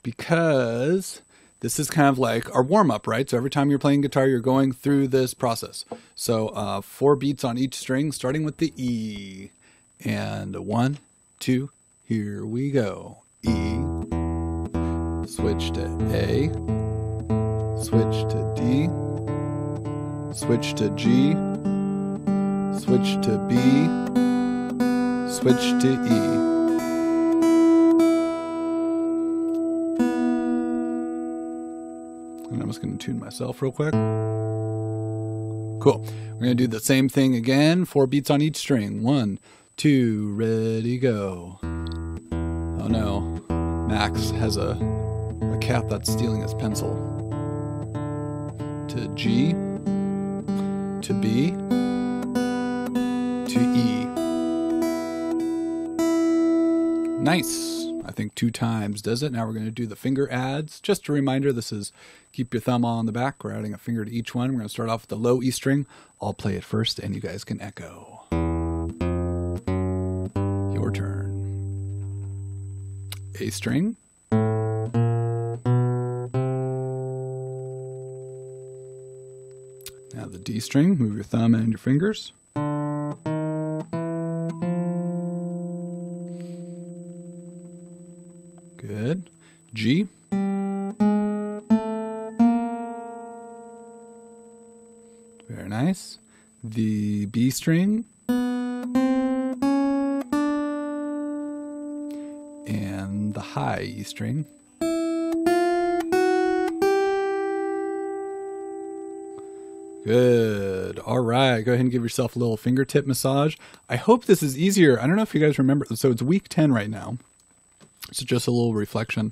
because this is kind of like our warm up, right? So every time you're playing guitar, you're going through this process. So 4 beats on each string, starting with the E. And 1, 2, here we go. E, switch to A, switch to D, switch to G, switch to B, switch to E. And I'm just going to tune myself real quick. Cool. We're going to do the same thing again. 4 beats on each string. 1, 2, ready, go. Oh no. Max has a cat that's stealing his pencil. To G. To B. To E. Nice. I think 2 times does it. Now we're going to do the finger adds. Just a reminder, this is keep your thumb on the back. We're adding a finger to each one. We're going to start off with the low E string. I'll play it first and you guys can echo. Your turn. A string. Now the D string. Move your thumb and your fingers. Good. G. Very nice. The B string. And the high E string. Good. All right. Go ahead and give yourself a little fingertip massage. I hope this is easier. I don't know if you guys remember. So it's week 10 right now. So just a little reflection.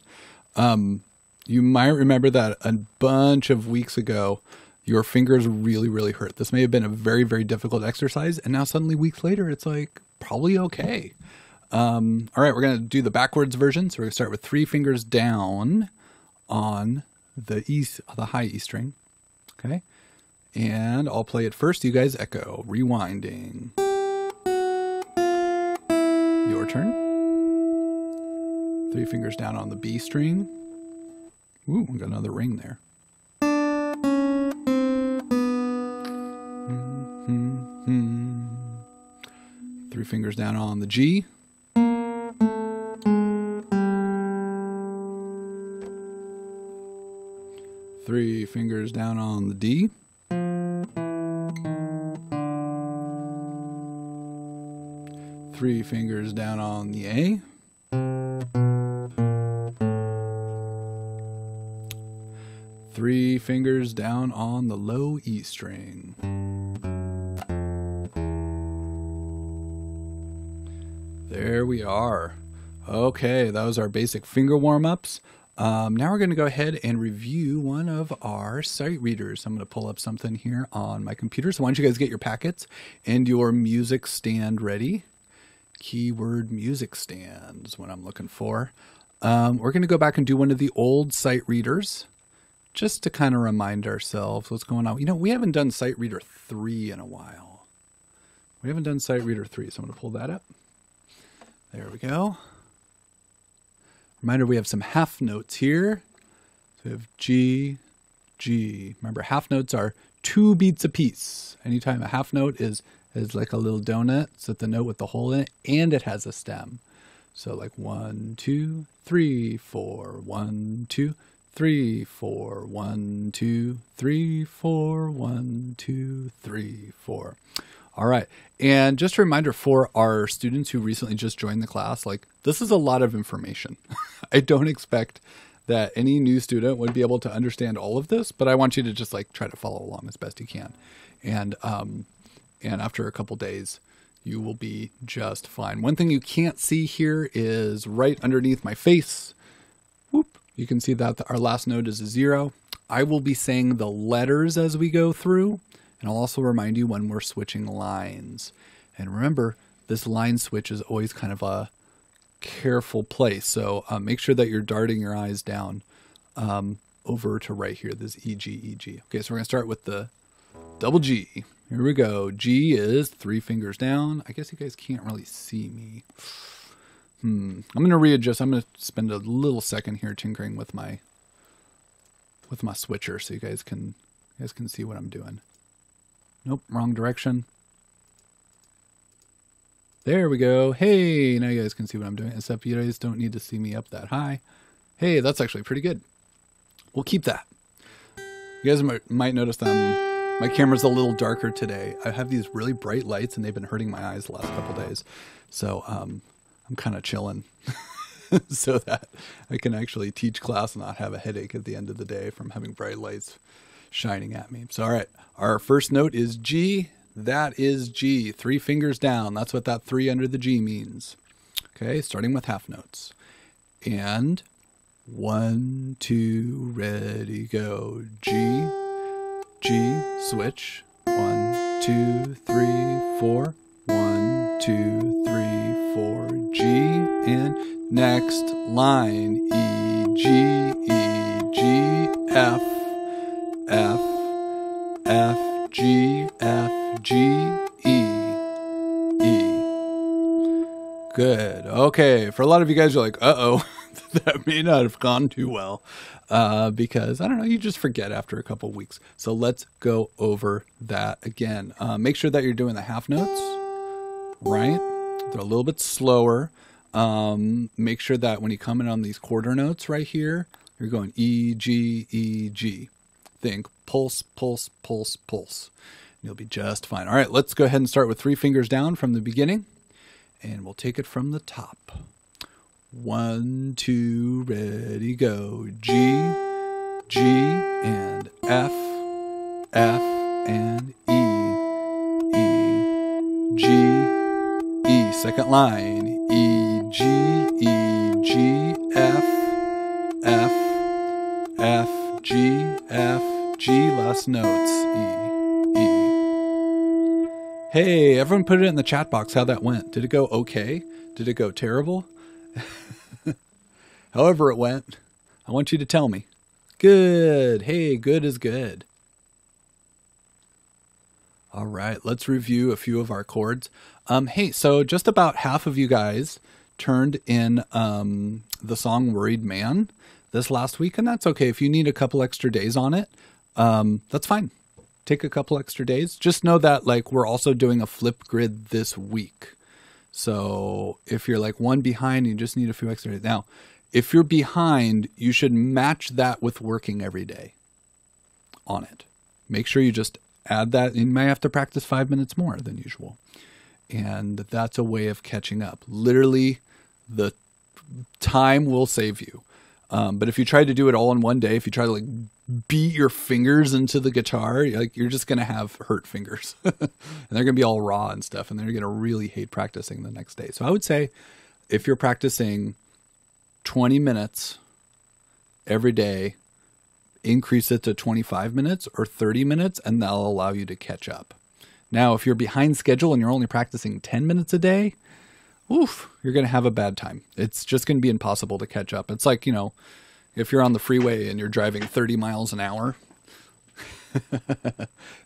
You might remember that a bunch of weeks ago, your fingers really, really hurt. This may have been a very, very difficult exercise. And now suddenly weeks later, it's like probably okay. All right, we're going to do the backwards version. So we're going to start with 3 fingers down on the E, the high E string. Okay. And I'll play it first. You guys echo. Rewinding. Your turn. 3 fingers down on the B string. Ooh, we got another ring there. Mm-hmm. 3 fingers down on the G. 3 fingers down on the D. 3 fingers down on the A. 3 fingers down on the low E string. There we are. Okay, that was our basic finger warm-ups. Now we're going to go ahead and review one of our sight readers. I'm going to pull up something here on my computer. So why don't you guys get your packets and your music stand ready. Keyword music stand is what I'm looking for. We're going to go back and do one of the old sight readers just to kind of remind ourselves what's going on. You know, we haven't done sight reader 3 in a while. We haven't done sight reader 3, so I'm going to pull that up. There we go. Reminder, we have some half notes here. So we have G, G. Remember, half notes are 2 beats apiece. Anytime a half note is like a little donut, it's at the note with the hole in it, and it has a stem. So like 1, 2, 3, 4, 1, 2, 3, 4, 1, 2, 3, 4, 1, 2, 3, 4. All right. And just a reminder for our students who recently just joined the class, like this is a lot of information. I don't expect that any new student would be able to understand all of this, but I want you to just like try to follow along as best you can. And after a couple days, you will be just fine. One thing you can't see here is right underneath my face. Whoop. You can see that our last note is a 0. I will be saying the letters as we go through. And I'll also remind you when we're switching lines. And remember, this line switch is always kind of a careful place. So make sure that you're darting your eyes down over to right here, this E, G, E, G. Okay, so we're going to start with the double G. Here we go. G is 3 fingers down. I guess you guys can't really see me. I'm going to readjust. I'm going to spend a little second here tinkering with my switcher so you guys can see what I'm doing. Nope, wrong direction. There we go. Hey, now you guys can see what I'm doing, except you guys don't need to see me up that high. Hey, that's actually pretty good. We'll keep that. You guys might notice my camera's a little darker today. I have these really bright lights and they've been hurting my eyes the last couple days. So I'm kind of chilling so that I can actually teach class and not have a headache at the end of the day from having bright lights shining at me. So, all right, our first note is G. That is G. 3 fingers down. That's what that 3 under the G means. Okay, starting with half notes. And 1, 2, ready, go. G, G, switch. 1, 2, 3, 4. 1, 2, 3, 4. G, and next line. E, G, F, F, F, G, F, G, E, E. Good. Okay. For a lot of you guys, you're like, uh-oh, that may not have gone too well. Because, I don't know, you just forget after a couple weeks. So let's go over that again. Make sure that you're doing the half notes, right? They're a little bit slower. Make sure that when you come in on these quarter notes right here, you're going E, G, E, G. Think pulse, pulse, pulse, pulse. You'll be just fine. All right, let's go ahead and start with 3 fingers down from the beginning, and we'll take it from the top. 1, 2, ready, go. G, G, and F, F, and E, E, G, E. Second line. E, G, F, F, F, G, F, G. Last notes. E, E. Hey, everyone put it in the chat box how that went. Did it go okay? Did it go terrible? However it went, I want you to tell me. Good. Hey, good is good. All right, let's review a few of our chords. Hey, so just about half of you guys turned in the song Worried Man this last week, and that's okay. If you need a couple extra days on it, that's fine. Take a couple extra days. Just know that like we're also doing a flip grid this week. So if you're like one behind, you just need a few extra days. Now, if you're behind, you should match that with working every day on it. Make sure you just add that. You might have to practice 5 minutes more than usual. And that's a way of catching up. Literally, the time will save you. But if you try to do it all in one day, if you try to like beat your fingers into the guitar, you're just going to have hurt fingers. And they're going to be all raw and stuff. And then you're going to really hate practicing the next day. So I would say if you're practicing 20 minutes every day, increase it to 25 minutes or 30 minutes, and that'll allow you to catch up. Now, if you're behind schedule and you're only practicing 10 minutes a day, oof, you're going to have a bad time. It's just going to be impossible to catch up. It's like, you know, if you're on the freeway and you're driving 30 miles an hour,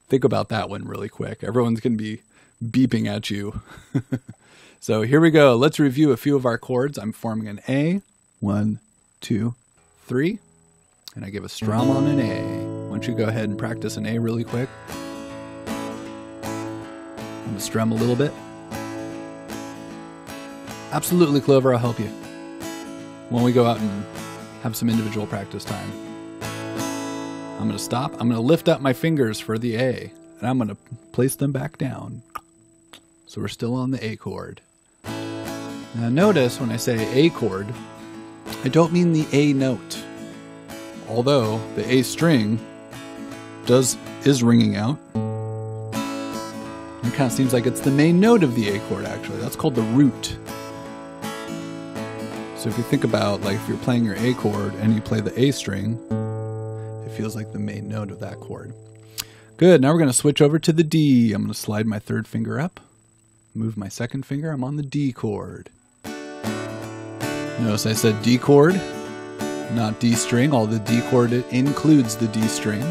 think about that one really quick. Everyone's going to be beeping at you. So here we go. Let's review a few of our chords. I'm forming an A. 1, 2, 3. And I give a strum on an A. Why don't you go ahead and practice an A really quick? I'm going to strum a little bit. Absolutely, Clover, I'll help you when we go out and have some individual practice time. I'm going to stop. I'm going to lift up my fingers for the A, and I'm going to place them back down. So we're still on the A chord. Now notice when I say A chord, I don't mean the A note. Although the A string is ringing out. It kind of seems like it's the main note of the A chord, actually. That's called the root. So if you think about, like, if you're playing your A chord and you play the A string, it feels like the main note of that chord. Good. Now we're going to switch over to the D. I'm going to slide my third finger up, move my second finger. I'm on the D chord. Notice I said D chord, not D string, although the D chord includes the D string.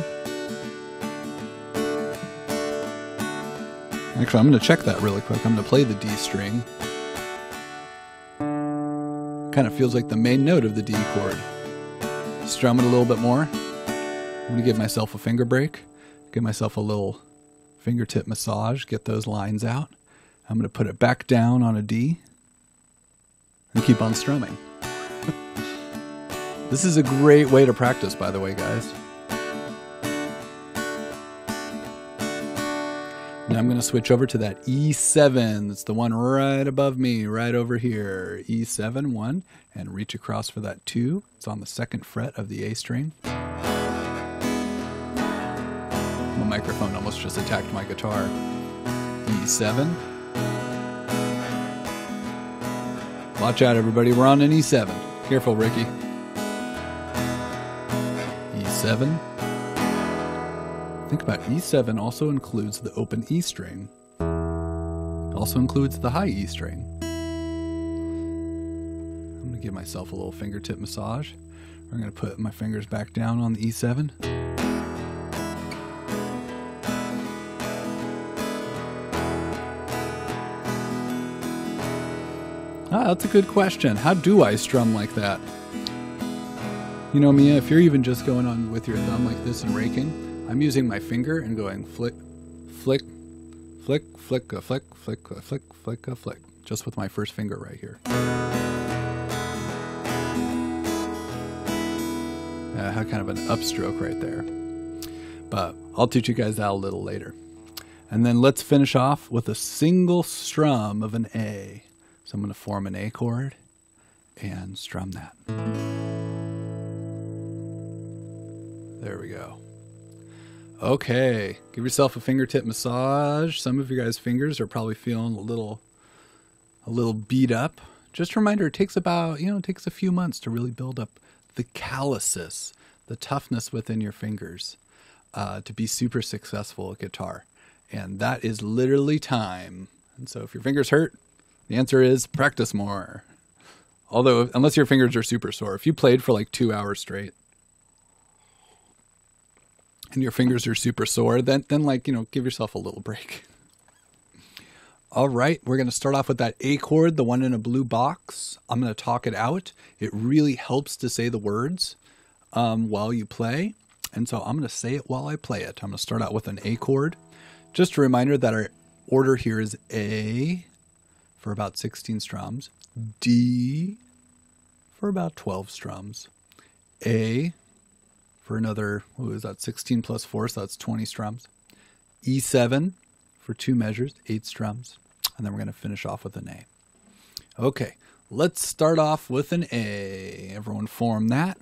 Actually, I'm going to check that really quick. I'm going to play the D string. Kind of feels like the main note of the D chord. Strum it a little bit more. I'm going to give myself a finger break. Give myself a little fingertip massage. Get those lines out. I'm going to put it back down on a D. And keep on strumming. This is a great way to practice, by the way, guys. Now I'm going to switch over to that E7. It's the one right above me, right over here. E7, 1, and reach across for that 2. It's on the 2nd fret of the A string. My microphone almost just attacked my guitar. E7. Watch out, everybody. We're on an E7. Careful, Ricky. E7. Think about E7 also includes the open E string. Also includes the high E string. I'm going to give myself a little fingertip massage. I'm going to put my fingers back down on the E7. Ah, that's a good question. How do I strum like that? You know, Mia, if you're even just going on with your thumb like this and raking, I'm using my finger and going flick, flick, flick, flick, a flick, flick, a flick, flick, a flick. Just with my first finger right here. I had kind of an upstroke right there. But I'll teach you guys that a little later. And then let's finish off with a single strum of an A. So I'm going to form an A chord and strum that. There we go. Okay, give yourself a fingertip massage. Some of you guys' fingers are probably feeling a little beat up. Just a reminder, it takes about, it takes a few months to really build up the calluses, the toughness within your fingers, to be super successful at guitar. And that is literally time. And so if your fingers hurt, the answer is practice more. Although, unless your fingers are super sore. If you played for like 2 hours straight and your fingers are super sore, then give yourself a little break. All right, we're going to start off with that A chord, the one in a blue box. I'm going to talk it out. It really helps to say the words while you play. And so I'm going to say it while I play it. I'm going to start out with an A chord. Just a reminder that our order here is A for about 16 strums, D for about 12 strums, A for another, 16 plus 4, so that's 20 strums, E7 for 2 measures, 8 strums, and then we're going to finish off with an A. Okay, let's start off with an A. Everyone form that.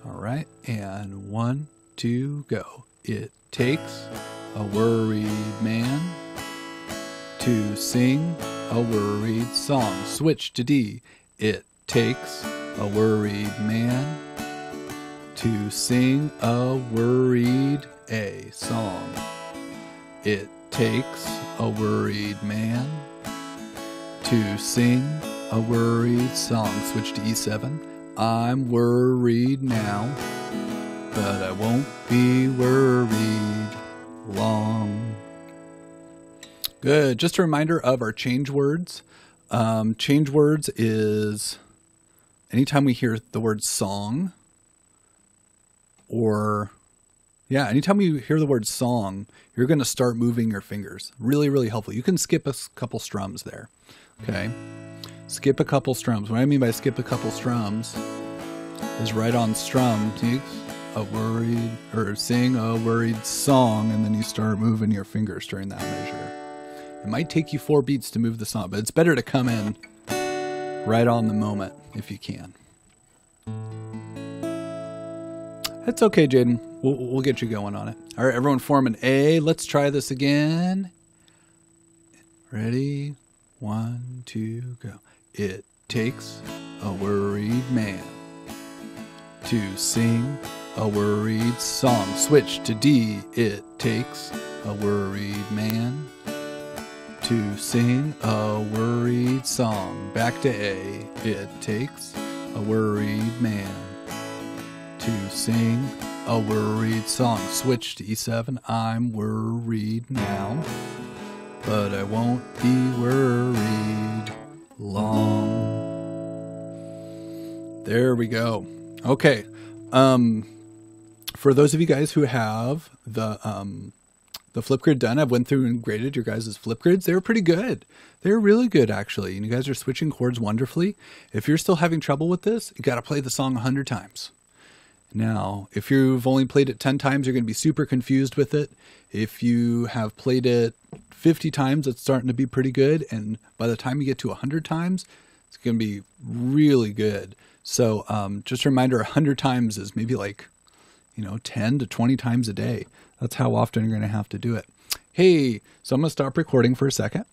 All right, and 1, 2, go. It takes a worried man to sing a worried song. Switch to D. It takes a worried man to sing a worried A song. It takes a worried man to sing a worried song. Switch to E7. I'm worried now, but I won't be worried long. Good. Just a reminder of our change words. Change words is anytime we hear the word song, anytime we hear the word song, you're going to start moving your fingers. Really, really helpful. You can skip a couple strums there. Okay. Skip a couple strums. What I mean by skip a couple strums is right on strum, takes a worried, or sing a worried song, and then you start moving your fingers during that measure. It might take you 4 beats to move the song, but it's better to come in right on the moment if you can. That's okay, Jaden. We'll get you going on it. All right, everyone form an A. Let's try this again. Ready? 1, 2, go. It takes a worried man to sing a worried song. Switch to D. It takes a worried man to sing a worried song. Back to A. It takes a worried man to sing a worried song. Switch to E7. I'm worried now, but I won't be worried long. There we go. Okay. For those of you guys who have the Flipgrid done, I've went through and graded your guys' Flipgrids. They were pretty good. They're really good, actually. And you guys are switching chords wonderfully. If you're still having trouble with this, you got to play the song 100 times. Now, if you've only played it 10 times, you're going to be super confused with it. If you have played it 50 times, it's starting to be pretty good. And by the time you get to 100 times, it's going to be really good. So just a reminder, 100 times is maybe like, 10 to 20 times a day. That's how often you're going to have to do it. Hey, so I'm going to stop recording for a second.